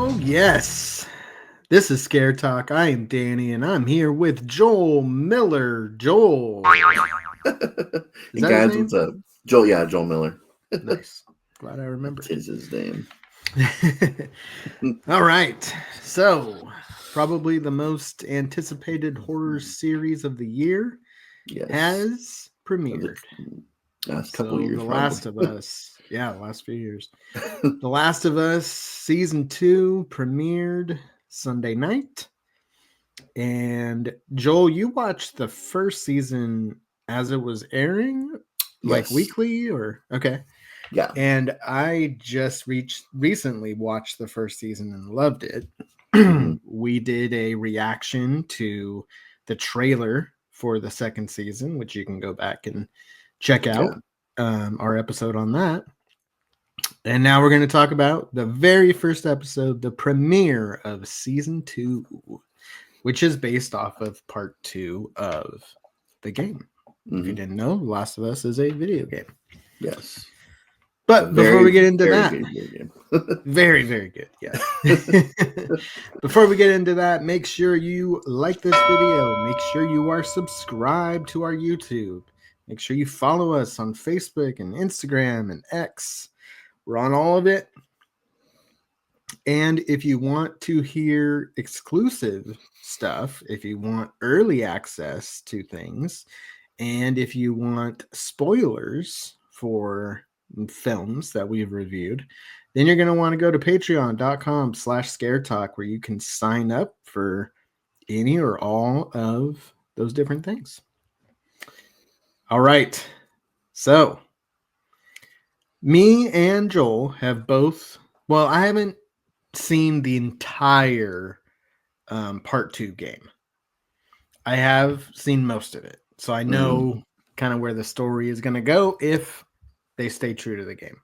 Oh, yes. This is Scare Talk. I am Danny, and I'm here with Joel Miller. Joel. Is Hey that his guys, name? what's up? Joel Miller. Nice. Glad I remembered. Tis his name. All right. So, probably the most anticipated horror series of the year Yes. has Of premiered. the last couple So, years, The probably. Last of Us. Yeah, the last few years. The Last of Us Season 2 premiered Sunday night. And Joel, you watched the first season as it was airing, like Yes. weekly or okay. Yeah. And I just recently watched the first season and loved it. Mhm. We did a reaction to the trailer for the second season, which you can go back and check out our episode on that. And now we're going to talk about the very first episode, the premiere of season 2, which is based off of part 2 of the game. If you didn't know, Last of Us is a video game. Yes. But before we get into that, good video game. very, very good. Yeah. Before we get into that, make sure you like this video. Make sure you are subscribed to our YouTube. Make sure you follow us on Facebook and Instagram and X. We're on all of it. And if you want to hear exclusive stuff, if you want early access to things, and if you want spoilers for films that we've reviewed, then you're going to want to go to patreon.com/scaretalk where you can sign up for any or all of those different things. All right. So, me and Joel have both, well, I haven't seen the entire part 2 game. I have seen most of it, so I know kind of where the story is going to go if they stay true to the game.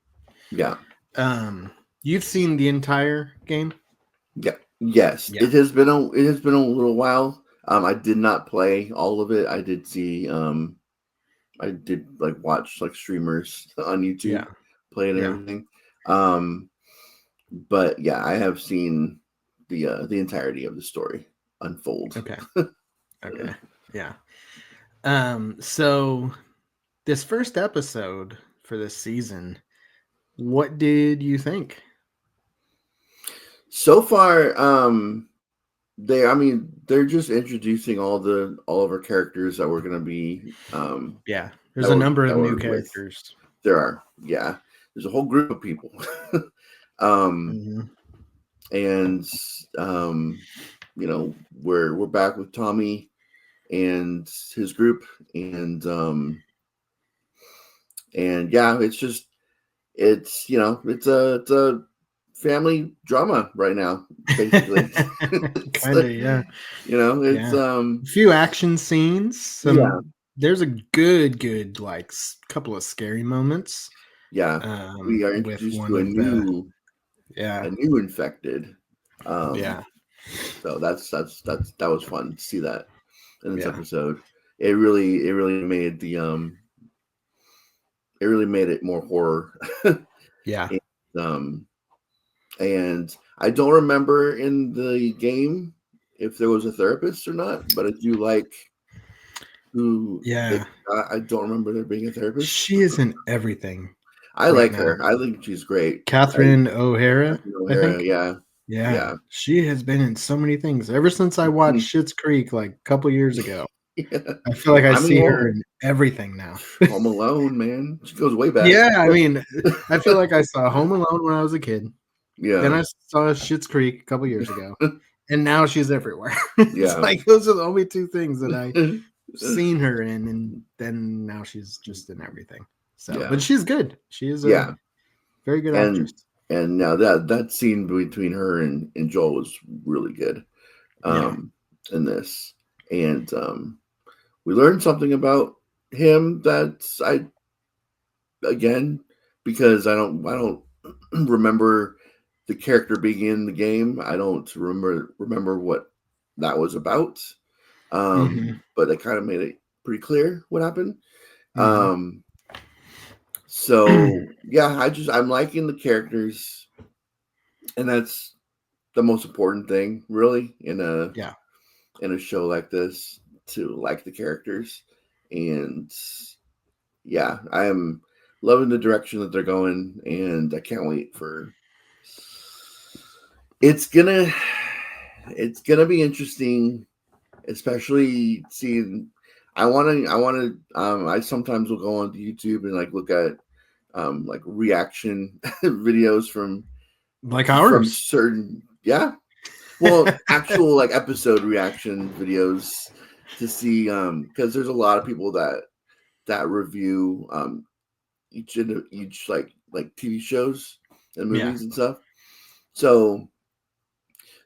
Yeah. You've seen the entire game? Yeah. Yes. Yeah. It has been a little while. I did not play all of it. I did see I did watch streamers on YouTube play it and everything. But yeah, I have seen the entirety of the story unfold. Okay. Okay. Yeah. So this first episode for this season, what did you think? So far, they're just introducing all of our characters that we're gonna be. There's a number of new characters. There are, there's a whole group of people. And we're back with Tommy and his group, and it's a family drama right now, basically. Kind of, yeah. It's a few action scenes. There's a good couple of scary moments. We are introduced to a new infected. So that was fun to see that in this episode. It really made it more horror. And I don't remember in the game if there was a therapist or not, but I do like who. I don't remember there being a therapist. She is in everything. I like her. I think she's great. Catherine O'Hara. I think. Yeah. She has been in so many things ever since I watched Schitt's Creek like a couple years ago. I feel like I see her in everything now. Home Alone, man. She goes way back. Yeah, I mean, I feel like I saw Home Alone when I was a kid. Yeah. Then I saw Schitt's Creek a couple years ago. And now she's everywhere. It's like those are the only two things that I've seen her in, and then now she's just in everything. So, but she's good. She is a very good actress. And now that scene between her and Joel was really good in this. And we learned something about him because I don't remember the character being in the game. I don't remember what that was about. But they kind of made it pretty clear what happened. So yeah, I'm liking the characters, and that's the most important thing, really, in a show like this, to like the characters. And yeah, I am loving the direction that they're going, and I can't wait for. It's gonna be interesting, especially seeing. I sometimes will go on YouTube and like look at like reaction videos from ours, certain actual like episode reaction videos to see because there's a lot of people that review each like TV shows and movies and stuff. So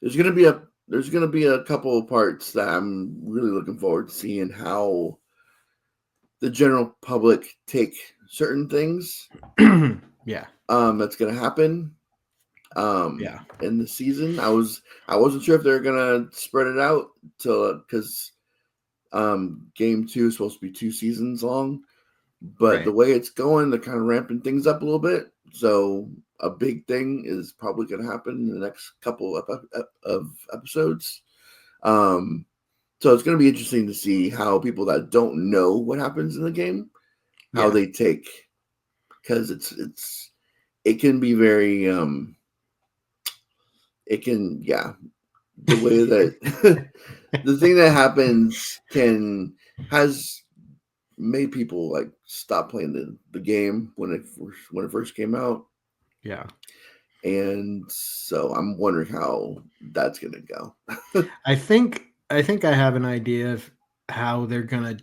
there's gonna be a couple of parts that I'm really looking forward to seeing how the general public take certain things. That's gonna happen. In the season, I wasn't sure if they're gonna spread it out because game 2 is supposed to be 2 seasons long, but the way it's going, they're kind of ramping things up a little bit. So a big thing is probably going to happen in the next couple of episodes. So it's going to be interesting to see how people that don't know what happens in the game, how they take, because it can be very the way that the thing that happens has made people like stop playing the game when it first came out. And so I'm wondering how that's gonna go. I think I have an idea of how they're gonna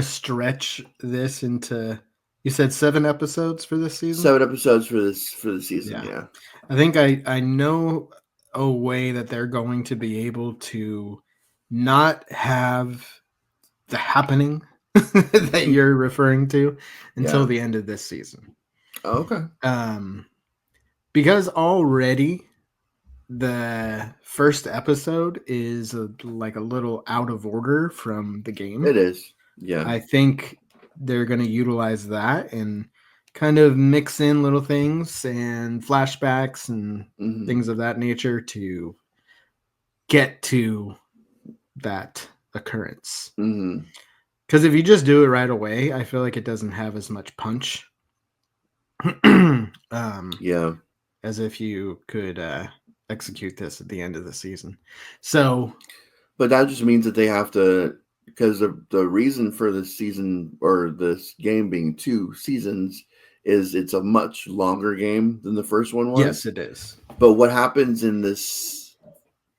stretch this into. You said 7 episodes for this season? 7 episodes for the season, yeah. I think I know a way that they're going to be able to not have the happening that you're referring to until the end of this season. Oh, okay. Because already the first episode is like a little out of order from the game. It is. Yeah. I think they're going to utilize that and kind of mix in little things and flashbacks and things of that nature to get to that occurrence. Because if you just do it right away, I feel like it doesn't have as much punch. As if you could execute this at the end of the season. So, but that just means that they have to, because the reason for this season or this game being 2 seasons is it's a much longer game than the first one was. Yes, it is. But what happens in this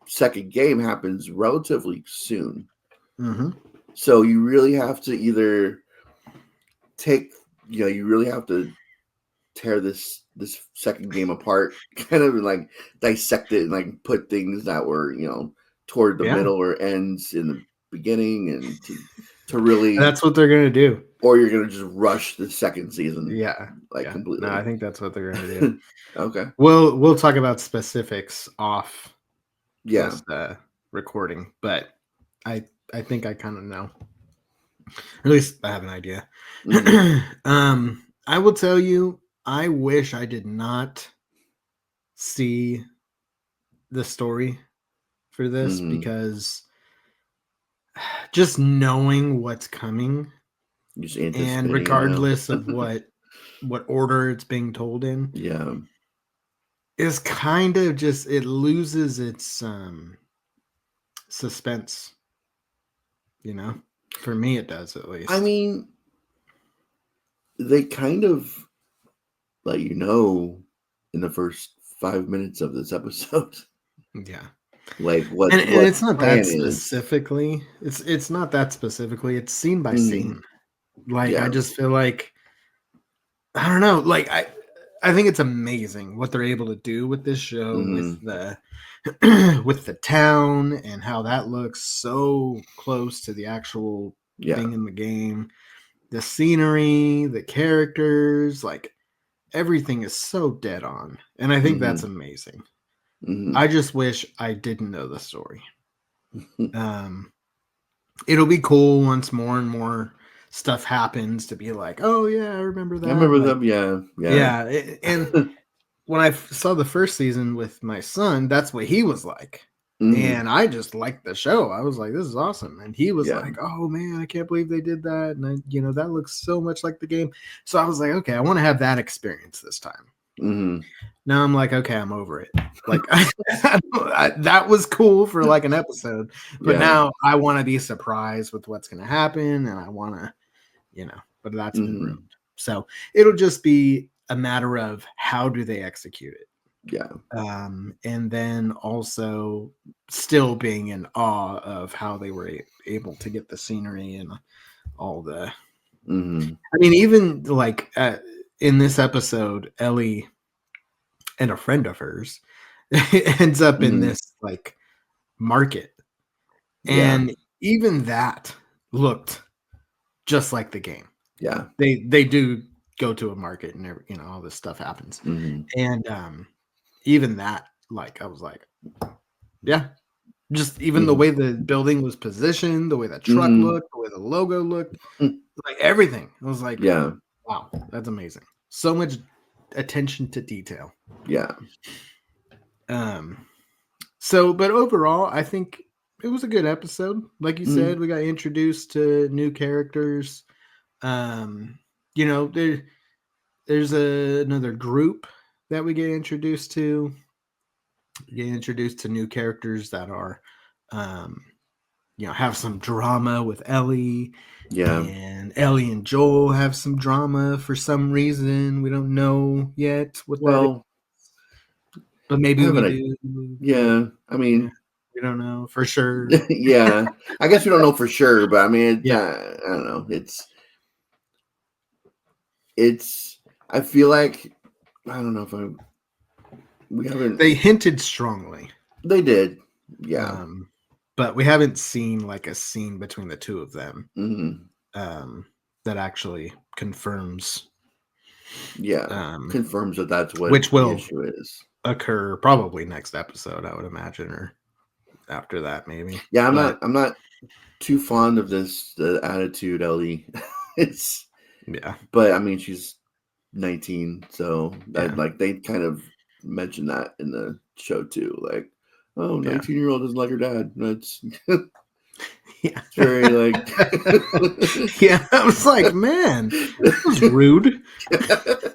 second game happens relatively soon. So you really have to either you really have to tear this second game apart, kind of like dissect it and like put things that were toward the middle or ends in the beginning, and to really that's what they're gonna do. Or you're gonna just rush the second season. Completely. No, I think that's what they're gonna do. Okay. We'll talk about specifics off this recording, but I think I kind of know. Or at least I have an idea. I will tell you, I wish I did not see the story for this because just knowing what's coming and regardless of what order it's being told in is kind of just, it loses its suspense, for me it does, at least. I mean, they kind of let you know in the first 5 minutes of this episode. Like what, and it's not that specifically. It's not that specifically. It's scene by scene. Like I just feel like, I don't know. Like I think it's amazing what they're able to do with this show with the with the town and how that looks so close to the actual thing in the game. The scenery, the characters, like everything is so dead on, and I think that's amazing. I just wish I didn't know the story. It'll be cool once more and more stuff happens to be like, oh yeah, I remember that. I remember them. Yeah. And when I saw the first season with my son, that's what he was like. And I just liked the show. I was like, this is awesome. And he was like, oh man, I can't believe they did that. And that looks so much like the game. So I was like, okay, I want to have that experience this time. Now I'm like, okay, I'm over it. Like that was cool for like an episode, but now I want to be surprised with what's going to happen. And I want to, but that's been ruined. So it'll just be a matter of how do they execute it. And then also still being in awe of how they were able to get the scenery and all the I mean, even like in this episode, Ellie and a friend of hers ends up in this like market, and even that looked just like the game. They do go to a market and all this stuff happens, and even that, like, I was like, yeah, just even the way the building was positioned, the way the truck looked, the way the logo looked, like everything. I was like, wow, that's amazing. So much attention to detail. So, but overall, I think it was a good episode. Like you said, we got introduced to new characters. There's another group that we get introduced to. Get introduced to new characters that are have some drama with Ellie. And Ellie and Joel have some drama for some reason. We don't know yet what that is. But maybe we do. I mean, we don't know for sure. I guess we don't know for sure, but I mean, I don't know. It's I feel like I don't know if we haven't. They hinted strongly. They did, but we haven't seen like a scene between the two of them that actually confirms. Confirms that that's what which will the issue is. Occur probably next episode, I would imagine, or after that maybe. I'm not too fond of the attitude Ellie. But I mean, she's 19, so like they kind of mentioned that in the show too, like, oh, 19-year-old doesn't like her dad. That's it's very like I was like, man, that was rude.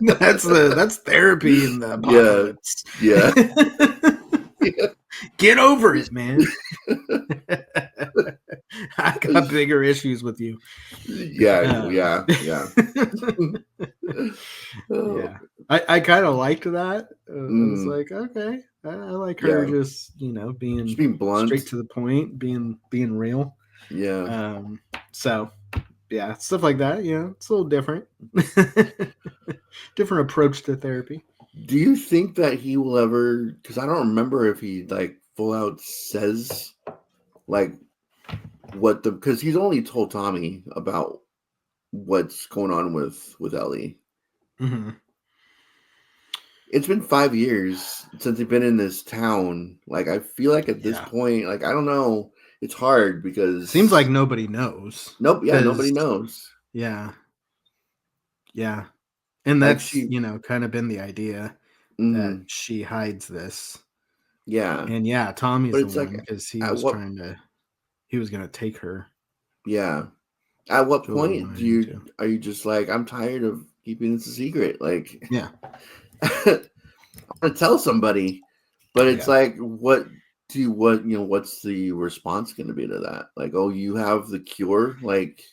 that's therapy in the apocalypse. Get over it, man. I got bigger issues with you. I kind of liked that. I was like, okay, I like her just being blunt, straight to the point, being real. So stuff like that. It's a little different. Different approach to therapy. Do you think that he will ever? Because I don't remember if he like full out says like what because he's only told Tommy about what's going on with Ellie. It's been 5 years since they've been in this town. Like, I feel like at this point, like, I don't know. It's hard because seems like nobody knows. Nobody knows. And that's kind of been the idea that she hides this. And Tommy's the one because he was he was gonna take her. At what point are you just like, I'm tired of keeping this a secret? Like, I want to tell somebody, but it's like, what's the response going to be to that? Like, oh, you have the cure? Like,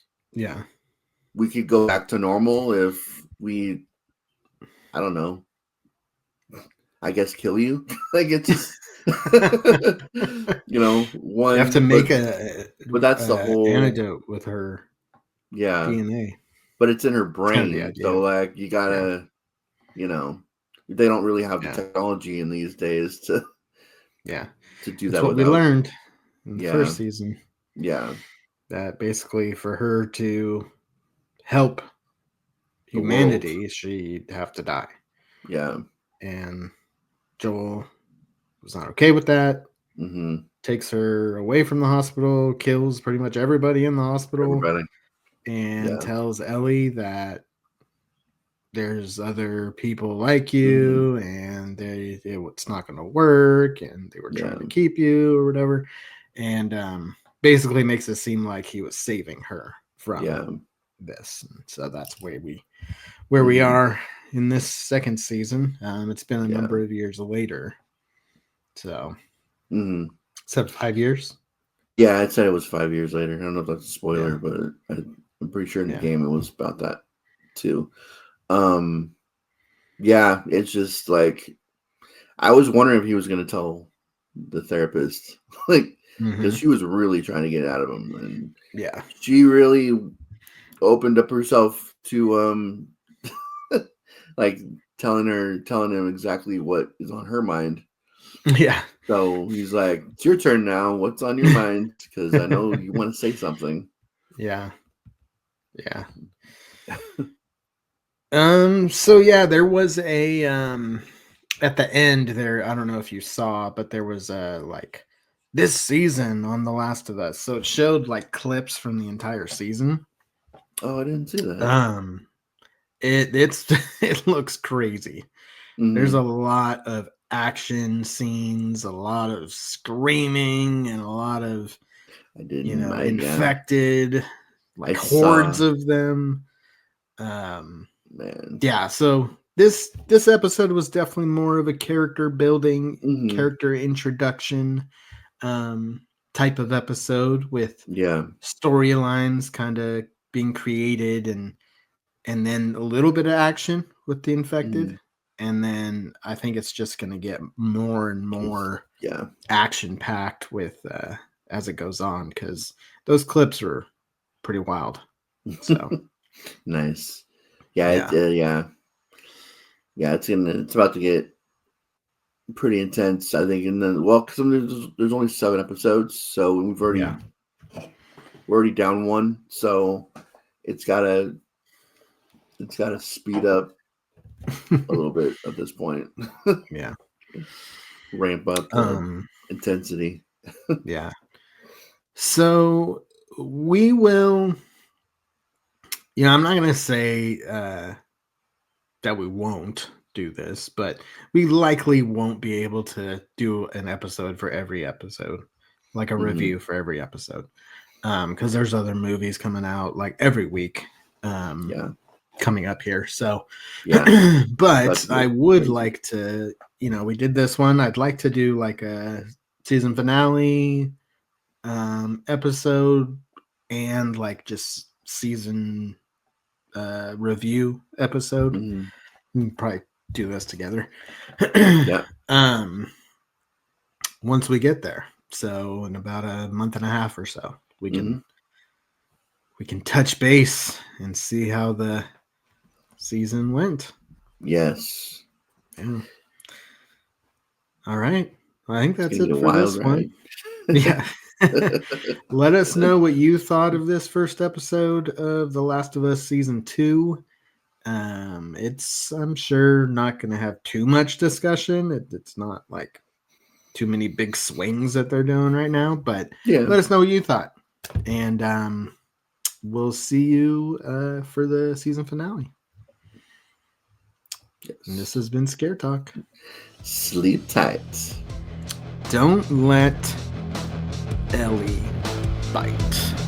we could go back to normal if we, I don't know, I guess kill you. Like, it's just, one. You have to make but that's the whole antidote with her DNA. But it's in her brain, so like you gotta, they don't really have the technology in these days to do that. What we learned in the first season. That basically for her to help humanity, she'd have to die. And Joel was not okay with that. Takes her away from the hospital, kills pretty much everybody in the hospital, and tells Ellie that there's other people like you, and it's not going to work, and they were trying to keep you or whatever, and basically makes it seem like he was saving her from this. And so that's where we are in this second season. It's been a number of years later. So, except 5 years. Yeah, I'd say it was 5 years later. I don't know if that's a spoiler, but I'm pretty sure in the game it was about that too. Yeah, it's just like I was wondering if he was going to tell the therapist, like, because she was really trying to get out of him, and she really opened up herself to like telling him exactly what is on her mind. Yeah. So he's like, "It's your turn now. What's on your mind? Because I know you want to say something." Yeah. Yeah. So yeah, there was a at the end there, I don't know if you saw, but there was like this season on The Last of Us. So it showed like clips from the entire season. Oh, I didn't see that. It looks crazy. There's a lot of action scenes, a lot of screaming, and a lot of infected, like hordes of them. Man. Yeah, so this episode was definitely more of a character building, character introduction type of episode with storylines kind of being created, and then a little bit of action with the infected. And then I think it's just going to get more and more action packed with as it goes on, because those clips are pretty wild. So nice. Yeah, it's about to get pretty intense, I think. And then, because there's only 7 episodes, so we're already down 1, so it's gotta speed up a little bit at this point. Ramp up intensity. Yeah. So we will. I'm not gonna say that we won't do this, but we likely won't be able to do an episode for every episode, like a review for every episode, because there's other movies coming out like every week. Coming up here, so but I would like to, we did this one. I'd like to do like a season finale episode, and like just season review episode. We can probably do this together. Once we get there, so in about a month and a half or so, we can touch base and see how the season went. Yes. Yeah. All right. I think that's it for this one. Yeah. Let us know what you thought of this first episode of The Last of Us Season 2. It's, I'm sure, not going to have too much discussion. It's not like too many big swings that they're doing right now, but let us know what you thought. And we'll see you for the season finale. Yes. And this has been Scare Talk. Sleep tight. Don't let Ellie bite.